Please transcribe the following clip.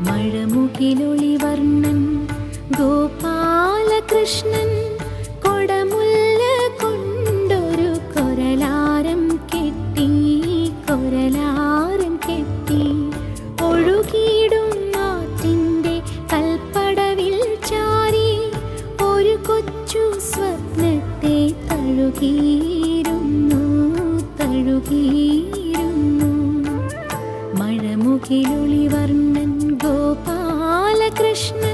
മഴമുകിലൊളിവർണ്ണൻ ഗോപാലകൃഷ്ണൻ കൊടമുല്ല കൊണ്ടൊരു കൊരലാരം കെട്ടി ഒഴുകിയിടും നാട്ടിൻ്റെ കൽപ്പടവിൽ ചാരി ഒരു കൊച്ചു സ്വപ്നത്തെ തഴുകിയിരുന്നു മഴമുകിലൊളിവർണ്ണൻ ഗോപാലകൃഷ്ണൻ.